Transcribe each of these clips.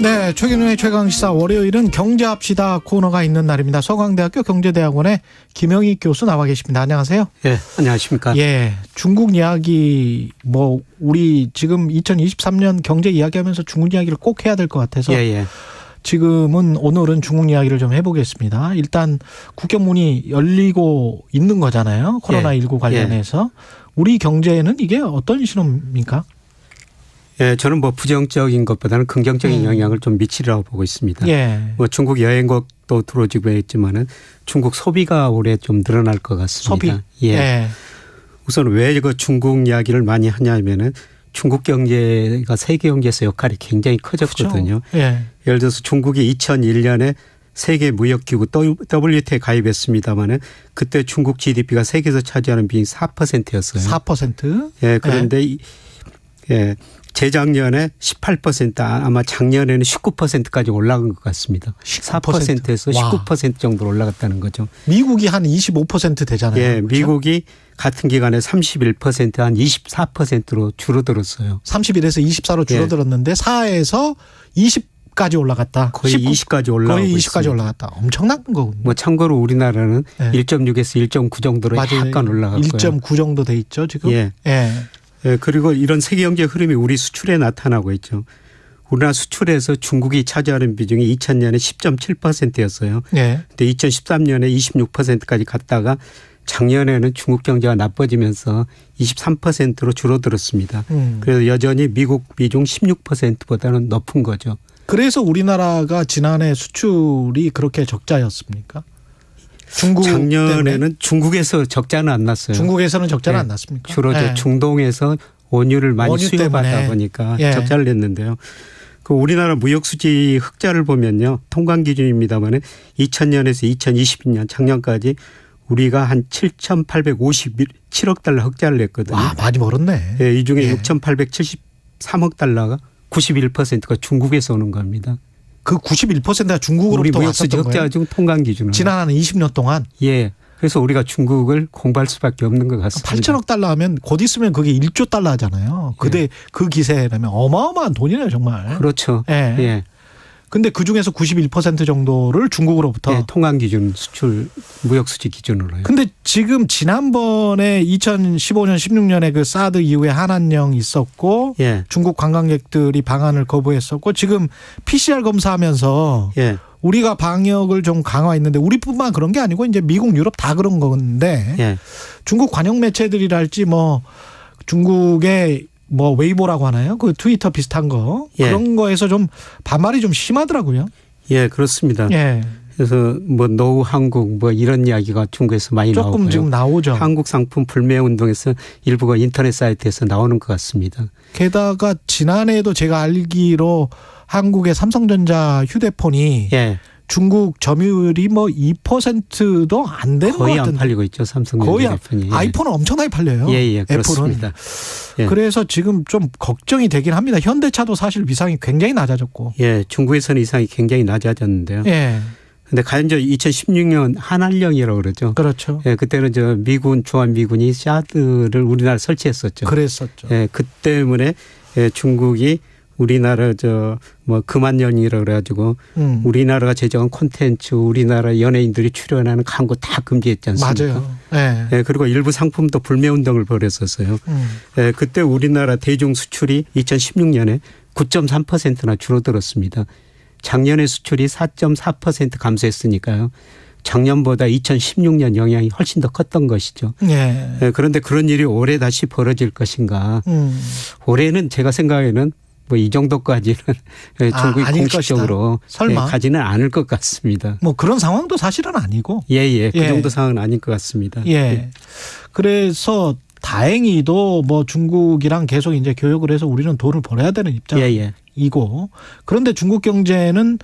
네, 최경영의 최강시사 월요일은 경제합시다 코너가 있는 날입니다. 서강대학교 경제대학원의 김영희 교수 나와 계십니다. 안녕하세요. 예, 안녕하십니까. 예, 중국 이야기 우리 지금 2023년 경제 이야기하면서 중국 이야기를 꼭 해야 될 것 같아서 지금은 오늘은 중국 이야기를 좀 해보겠습니다. 일단 국경문이 열리고 있는 거잖아요. 코로나19 관련해서. 우리 경제에는 이게 어떤 신호입니까? 예, 저는 부정적인 것보다는 긍정적인 영향을 좀 미치리라고 보고 있습니다. 중국 여행객도 들어오고 있지만은 중국 소비가 올해 좀 늘어날 것 같습니다. 소비. 우선 왜 중국 이야기를 많이 하냐면은 중국 경제가 세계 경제에서 역할이 굉장히 커졌거든요. 예를 들어서 중국이 2001년에 세계 무역기구 WTO에 가입했습니다마는 그때 중국 GDP가 세계에서 차지하는 비중이 4%였어요. 4%? 예, 그런데 재작년에 18% 아마 작년에는 19%까지 올라간 것 같습니다. 4%에서 19% 정도로 올라갔다는 거죠. 미국이 한 25% 되잖아요. 예, 그렇죠? 미국이 같은 기간에 31% 한 24%로 줄어들었어요. 31에서 24로 줄어들었는데 4에서 20까지 올라갔다. 거의 20까지 올라가고 거의 20까지 있습니다. 올라갔다. 엄청난 거군요. 참고로 우리나라는 1.6에서 1.9 정도로 약간 올라갔고요. 1.9 정도 돼 있죠 지금. 그리고 이런 세계 경제 흐름이 우리 수출에 나타나고 있죠. 우리나라 수출에서 중국이 차지하는 비중이 2000년에 10.7%였어요. 그런데 2013년에 26%까지 갔다가 작년에는 중국 경제가 나빠지면서 23%로 줄어들었습니다. 그래서 여전히 미국 비중 16%보다는 높은 거죠. 그래서 우리나라가 지난해 수출이 그렇게 적자였습니까? 작년에는 때문에? 중국에서 적자는 안 났어요. 중국에서는 적자는 안 났습니까? 주로 중동에서 원유를 많이 수요받다 보니까 적자를 냈는데요. 그 우리나라 무역수지 흑자를 보면요. 통관 기준입니다만 2000년에서 2022년 작년까지 우리가 한 7,857억 달러 흑자를 냈거든요. 와, 많이 벌었네. 이 중에 6,873억 달러가 91%가 중국에서 오는 겁니다. 그 91%가 중국으로부터 왔었던 거예요? 흑자 중 통관 기준으로. 지난 한 20년 동안? 예. 그래서 우리가 중국을 공부할 수밖에 없는 것 같습니다. 8천억 달러 하면 곧 있으면 그게 1조 달러 하잖아요. 그 기세라면 어마어마한 돈이네요 정말. 그렇죠. 근데 그중에서 91% 정도를 중국으로부터. 통관 기준 수출 무역 수지 기준으로요. 근데 지금 지난번에 2015년 16년에 그 사드 이후에 한한령 있었고 중국 관광객들이 방한을 거부했었고 지금 PCR 검사하면서 우리가 방역을 좀 강화했는데 우리뿐만 그런 게 아니고 이제 미국, 유럽 다 그런 건데 중국 관영 매체들이랄지 중국의 웨이보라고 하나요? 그 트위터 비슷한 거 그런 거에서 좀 반발이 좀 심하더라고요. 예, 그렇습니다. 그래서 노후 한국 이런 이야기가 중국에서 많이 나오고요. 조금 지금 나오죠. 한국 상품 불매 운동에서 일부가 인터넷 사이트에서 나오는 것 같습니다. 게다가 지난해에도 제가 알기로 한국의 삼성전자 휴대폰이 중국 점유율이 2%도 안 되는 것 거의 같은데. 안 팔리고 있죠. 삼성전자 휴대폰이. 아이폰은 엄청나게 팔려요. 그렇습니다. 그래서 지금 좀 걱정이 되긴 합니다. 현대차도 사실 위상이 굉장히 낮아졌고. 중국에서는 위상이 굉장히 낮아졌는데요. 그런데 가령 2016년 한한령이라고 그러죠. 그렇죠. 그때는 미군 주한미군이 샤드를 우리나라에 설치했었죠. 그랬었죠. 그 때문에 중국이 우리나라 금한연이라고 그래가지고 우리나라가 제정한 콘텐츠 우리나라 연예인들이 출연하는 광고 다 금지했지 않습니까? 맞아요. 그리고 일부 상품도 불매 운동을 벌였었어요. 그때 우리나라 대중 수출이 2016년에 9.3%나 줄어들었습니다. 작년에 수출이 4.4% 감소했으니까요. 작년보다 2016년 영향이 훨씬 더 컸던 것이죠. 그런데 그런 일이 올해 다시 벌어질 것인가. 올해는 제가 생각에는 이 정도까지는 중국이 공식적으로 가지는 않을 것 같습니다. 그런 상황도 사실은 아니고. 그 정도 상황은 아닐 것 같습니다. 그래서 다행히도 중국이랑 계속 이제 교역을 해서 우리는 돈을 벌어야 되는 입장이고. 그런데 중국 경제는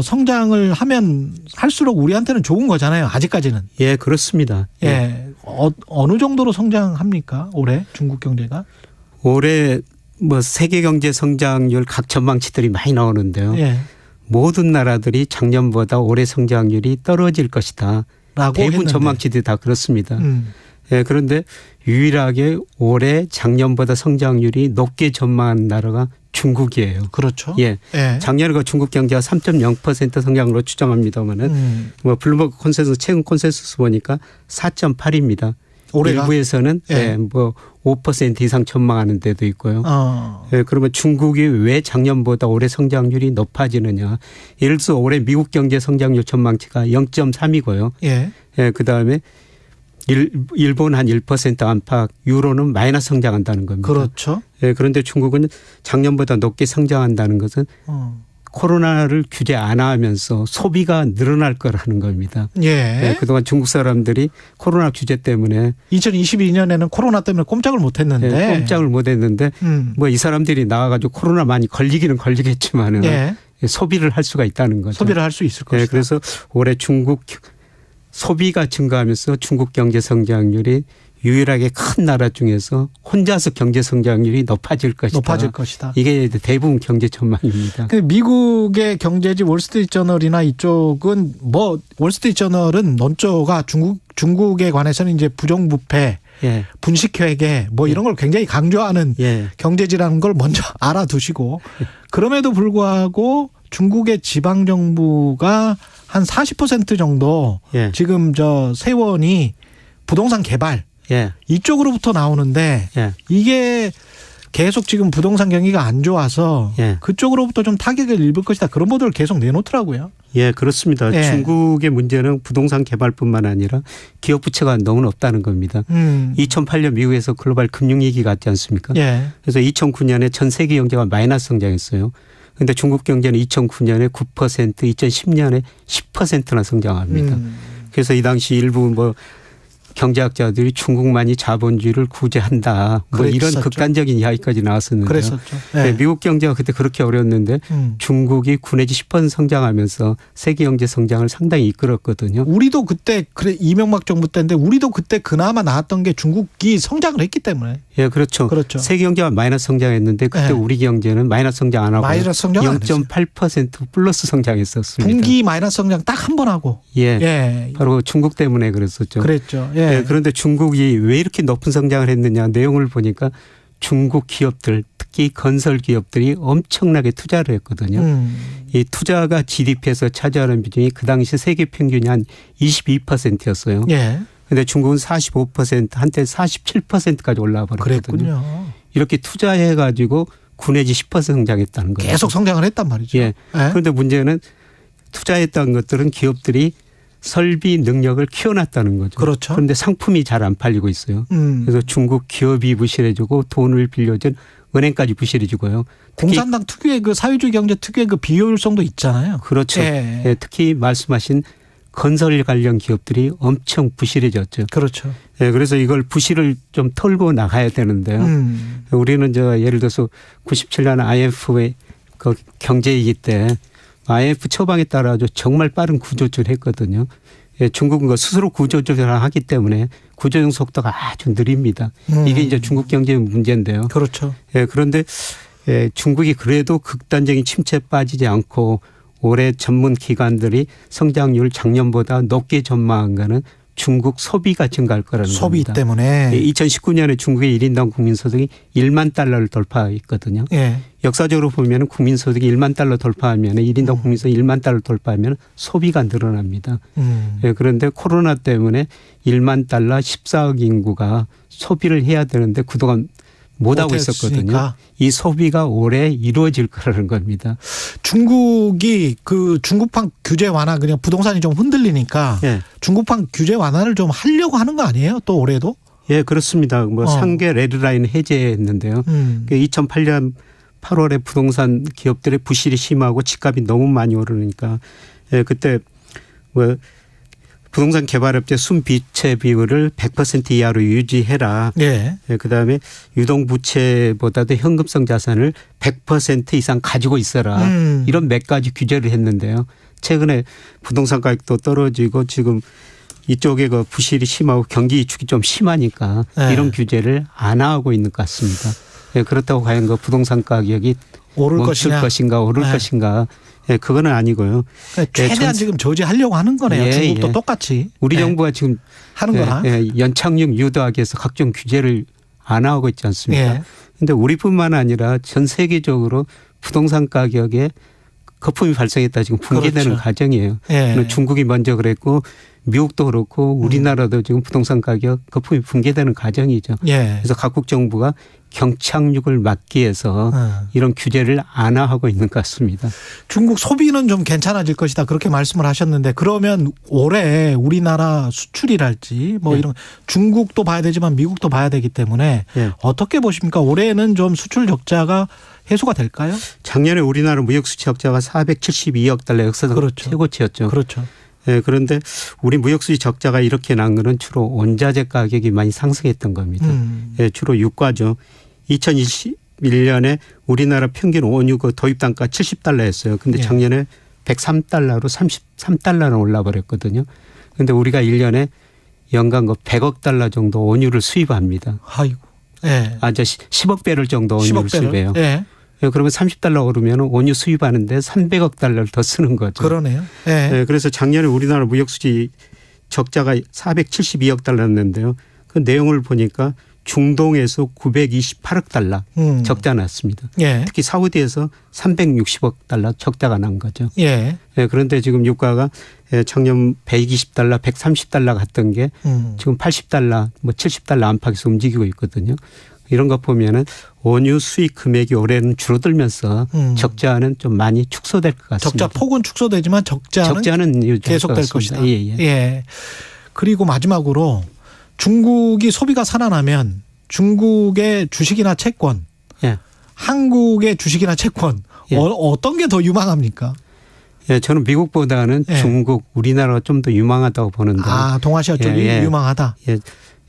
성장을 하면 할수록 우리한테는 좋은 거잖아요. 아직까지는. 그렇습니다. 어느 정도로 성장합니까? 올해 중국 경제가? 올해 세계 경제 성장률 각 전망치들이 많이 나오는데요. 모든 나라들이 작년보다 올해 성장률이 떨어질 것이다. 대부분 전망치들이 다 그렇습니다. 그런데 유일하게 올해 작년보다 성장률이 높게 전망한 나라가 중국이에요. 그렇죠. 예. 예. 작년에 그 중국 경제가 3.0% 성장으로 추정합니다만은 뭐 블룸버그 콘센서스 최근 콘센서스 보니까 4.8입니다. 올해가? 일부에서는 예. 뭐 5% 이상 전망하는 데도 있고요. 예, 그러면 중국이 왜 작년보다 올해 성장률이 높아지느냐. 예를 들어서 올해 미국 경제 성장률 전망치가 0.3이고요. 예. 예, 그다음에 일본 한 1% 안팎, 유로는 마이너스 성장한다는 겁니다. 그렇죠. 예, 그런데 중국은 작년보다 높게 성장한다는 것은 코로나를 규제 안 하면서 소비가 늘어날 거라는 겁니다. 예. 예, 그동안 중국 사람들이 코로나 규제 때문에 2022년에는 코로나 때문에 꼼짝을 못 했는데. 예, 꼼짝을 못 했는데 뭐 이 사람들이 나와가지고 코로나 많이 걸리기는 걸리겠지만은 예. 소비를 할 수가 있다는 거죠. 소비를 할 수 있을 것이다. 예, 그래서 올해 중국 소비가 증가하면서 중국 경제 성장률이 유일하게 큰 나라 중에서 혼자서 경제 성장률이 높아질 것이다. 높아질 것이다. 이게 대부분 경제 전망입니다. 미국의 경제지 월스트리트저널이나 이쪽은 뭐 월스트리트저널은 논조가 중국에 관해서는 이제 부정부패, 예. 분식회계 뭐 이런 걸 굉장히 강조하는 예. 경제지라는 걸 먼저 알아두시고 그럼에도 불구하고 중국의 지방 정부가 한 40% 정도 예. 지금 저 세원이 부동산 개발 예. 이쪽으로부터 나오는데 예. 이게 계속 지금 부동산 경기가 안 좋아서 예. 그쪽으로부터 좀 타격을 입을 것이다. 그런 보도를 계속 내놓더라고요. 예, 그렇습니다. 예. 중국의 문제는 부동산 개발뿐만 아니라 기업 부채가 너무 높다는 겁니다. 2008년 미국에서 글로벌 금융위기 갔지 않습니까? 예. 그래서 2009년에 전 세계 경제가 마이너스 성장했어요. 그런데 중국 경제는 2009년에 9%, 2010년에 10%나 성장합니다. 그래서 이 당시 일부 뭐 경제학자들이 중국만이 자본주의를 구제한다. 뭐 이런 극단적인 이야기까지 나왔었는데요. 그랬었죠. 네. 네, 미국 경제가 그때 그렇게 어려웠는데 중국이 9 내지 10% 성장하면서 세계 경제 성장을 상당히 이끌었거든요. 우리도 그때 그래 이명박 정부 때인데 우리도 그때 그나마 나왔던 게 중국이 성장을 했기 때문에. 예, 그렇죠. 그렇죠. 세계 경제가 마이너스 성장했는데 그때 네. 우리 경제는 마이너스 성장 안 하고 마이너스 성장 0.8% 플러스 성장했었습니다. 분기 마이너스 성장 딱 한 번 하고. 예, 예. 바로 중국 때문에 그랬었죠. 그랬죠. 예. 예. 그런데 중국이 왜 이렇게 높은 성장을 했느냐 내용을 보니까 중국 기업들 특히 건설 기업들이 엄청나게 투자를 했거든요. 이 투자가 GDP에서 차지하는 비중이 그 당시 세계 평균이 한 22%였어요. 예. 그런데 중국은 45% 한때 47%까지 올라와 버렸거든요. 그랬군요. 이렇게 투자해 가지고 9 내지 10% 성장했다는 거예요. 계속 성장을 했단 말이죠. 예. 예. 그런데 문제는 투자했던 것들은 기업들이 설비 능력을 키워놨다는 거죠. 그렇죠. 그런데 상품이 잘 안 팔리고 있어요. 그래서 중국 기업이 부실해지고 돈을 빌려준 은행까지 부실해지고요. 공산당 특유의 그 사회주의 경제 특유의 그 비효율성도 있잖아요. 그렇죠. 예. 예, 특히 말씀하신 건설 관련 기업들이 엄청 부실해졌죠. 그렇죠. 예, 그래서 이걸 부실을 좀 털고 나가야 되는데요. 우리는 예를 들어서 97년 IMF의 그 경제위기 때 IMF 처방에 따라 정말 빠른 구조조정을 했거든요. 예, 중국은 스스로 구조조정을 하기 때문에 구조조정 속도가 아주 느립니다. 이게 이제 중국 경제의 문제인데요. 그렇죠. 예, 그런데 중국이 그래도 극단적인 침체에 빠지지 않고 올해 전문 기관들이 성장률 작년보다 높게 전망한 거는 중국 소비가 증가할 거라는 소비 겁니다. 때문에. 2019년에 중국의 1인당 국민소득이 1만 달러를 돌파했거든요. 예. 역사적으로 보면 국민소득이 1만 달러 돌파하면 1인당 국민소득이 1만 달러 돌파하면 소비가 늘어납니다. 예, 그런데 코로나 때문에 1만 달러 14억 인구가 소비를 해야 되는데 그동안 못하고 있었거든요. 이 소비가 올해 이루어질 거라는 겁니다. 중국이 그 중국판 규제 완화 그냥 부동산이 좀 흔들리니까 예. 중국판 규제 완화를 좀 하려고 하는 거 아니에요? 또 올해도? 예, 그렇습니다. 뭐 상계 레드라인 해제했는데요. 2008년 8월에 부동산 기업들의 부실이 심하고 집값이 너무 많이 오르니까 예, 그때 뭐 부동산 개발업체 순비채 비율을 100% 이하로 유지해라. 예. 그다음에 유동부채보다도 현금성 자산을 100% 이상 가지고 있어라. 이런 몇 가지 규제를 했는데요. 최근에 부동산 가격도 떨어지고 지금 이쪽에 그 부실이 심하고 경기 위축이 좀 심하니까 이런 규제를 안 하고 있는 것 같습니다. 그렇다고 과연 그 부동산 가격이 오를 것인가 오를 것인가. 예, 그거는 아니고요. 최대한 지금 저지하려고 하는 거네요. 중국도 똑같이. 우리 정부가 지금 하는 거나. 연착륙 유도하기 위해서 각종 규제를 안 하고 있지 않습니까? 그런데 우리뿐만 아니라 전 세계적으로 부동산 가격에 거품이 발생했다 지금 붕괴되는 그렇죠. 과정이에요. 예. 중국이 먼저 그랬고 미국도 그렇고 우리나라도 지금 부동산 가격 거품이 붕괴되는 과정이죠. 예. 그래서 각국 정부가 경착륙을 막기 위해서 이런 규제를 완화하고 있는 것 같습니다. 중국 소비는 좀 괜찮아질 것이다 그렇게 말씀을 하셨는데 그러면 올해 우리나라 수출이랄지 뭐 예. 이런 중국도 봐야 되지만 미국도 봐야 되기 때문에 예. 어떻게 보십니까? 올해는 좀 수출 적자가 해소가 될까요? 작년에 우리나라 무역 수지 적자가 472억 달러 역사상 그렇죠. 최고치였죠. 그렇죠. 예, 그런데 우리 무역 수지 적자가 이렇게 난 거는 주로 원자재 가격이 많이 상승했던 겁니다. 예, 주로 유가죠. 2021년에 우리나라 평균 원유 그 도입 단가 70달러였어요. 근데 예. 작년에 103달러로 33달러로 올라버렸거든요. 그런데 우리가 1년에 연간 그 100억 달러 정도 원유를 수입합니다. 아이고. 예. 10억 배럴 정도 원유를 10억 배럴. 수입해요. 예. 예, 그러면 30달러 오르면 원유 수입하는데 300억 달러를 더 쓰는 거죠. 그러네요. 예. 예, 그래서 작년에 우리나라 무역 수지 적자가 472억 달러였는데요. 그 내용을 보니까 중동에서 928억 달러 적자 났습니다. 예. 특히 사우디에서 360억 달러 적자가 난 거죠. 예. 예, 그런데 지금 유가가 작년 120달러, 130달러 갔던 게 지금 80달러, 뭐 70달러 안팎에서 움직이고 있거든요. 이런 거 보면은 원유 수익 금액이 올해는 줄어들면서 적자는 좀 많이 축소될 것 같습니다. 적자 폭은 축소되지만 적자는 계속될 것이다. 예, 예. 예. 그리고 마지막으로 중국이 소비가 살아나면 중국의 주식이나 채권, 예. 한국의 주식이나 채권 예. 어떤 게 더 유망합니까? 예, 저는 미국보다는 예. 중국, 우리나라가 좀 더 유망하다고 보는데. 아, 동아시아 쪽이 예, 예. 유망하다. 예.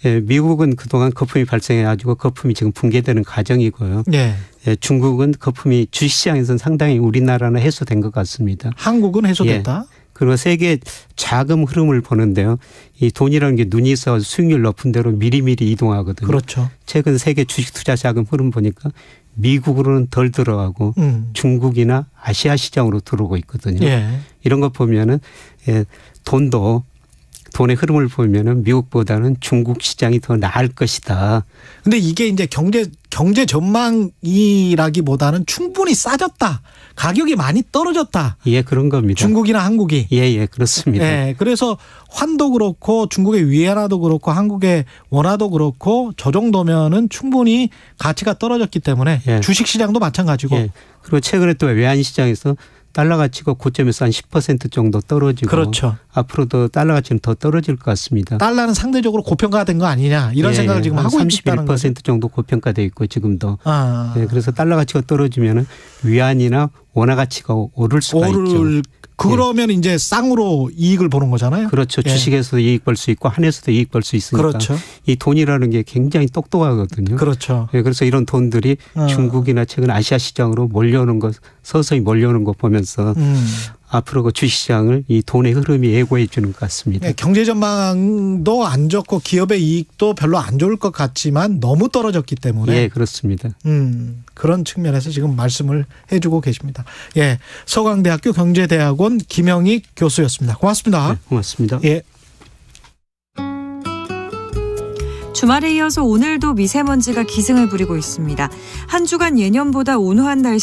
예, 미국은 그동안 거품이 발생해가지고 거품이 지금 붕괴되는 과정이고요. 예. 예, 중국은 거품이 주식시장에서는 상당히 우리나라는 해소된 것 같습니다. 한국은 해소됐다. 예. 그리고 세계 자금 흐름을 보는데요. 이 돈이라는 게 눈이 있어 수익률 높은 대로 미리미리 이동하거든요. 그렇죠. 최근 세계 주식 투자 자금 흐름 보니까 미국으로는 덜 들어가고 중국이나 아시아 시장으로 들어오고 있거든요. 예. 이런 거 보면은 예, 돈의 흐름을 보면은 미국보다는 중국 시장이 더 나을 것이다. 근데 이게 이제 경제 전망이라기보다는 충분히 싸졌다. 가격이 많이 떨어졌다. 예, 그런 겁니다. 중국이나 한국이. 예, 예, 그렇습니다. 예, 그래서 환도 그렇고 중국의 위안화도 그렇고 한국의 원화도 그렇고 저 정도면은 충분히 가치가 떨어졌기 때문에 예. 주식 시장도 마찬가지고. 예. 그리고 최근에 또 외환 시장에서 달러 가치가 고점에서 한 10% 정도 떨어지고 그렇죠. 앞으로도 달러 가치는 더 떨어질 것 같습니다. 달러는 상대적으로 고평가된 거 아니냐 이런 예, 생각을 예. 지금 하고 있다는 거죠. 31% 정도 고평가돼 있고 지금도. 아. 예, 그래서 달러 가치가 떨어지면 위안이나 원화 가치가 오를 수가 있죠. 그러면 이제 쌍으로 이익을 보는 거잖아요. 그렇죠. 예. 주식에서도 이익 벌 수 있고 한에서도 이익 벌 수 있으니까. 그렇죠. 이 돈이라는 게 굉장히 똑똑하거든요. 그렇죠. 예, 그래서 이런 돈들이 중국이나 최근 아시아 시장으로 몰려오는 것, 서서히 몰려오는 거 보면서 앞으로 그 주식시장을 이 돈의 흐름이 예고해 주는 것 같습니다. 네, 경제 전망도 안 좋고 기업의 이익도 별로 안 좋을 것 같지만 너무 떨어졌기 때문에. 예, 그렇습니다. 그런 측면에서 지금 말씀을 해주고 계십니다. 예, 서강대학교 경제대학원 김영익 교수였습니다. 고맙습니다. 네, 고맙습니다. 예. 주말에 이어서 오늘도 미세먼지가 기승을 부리고 있습니다. 한 주간 예년보다 온화한 날씨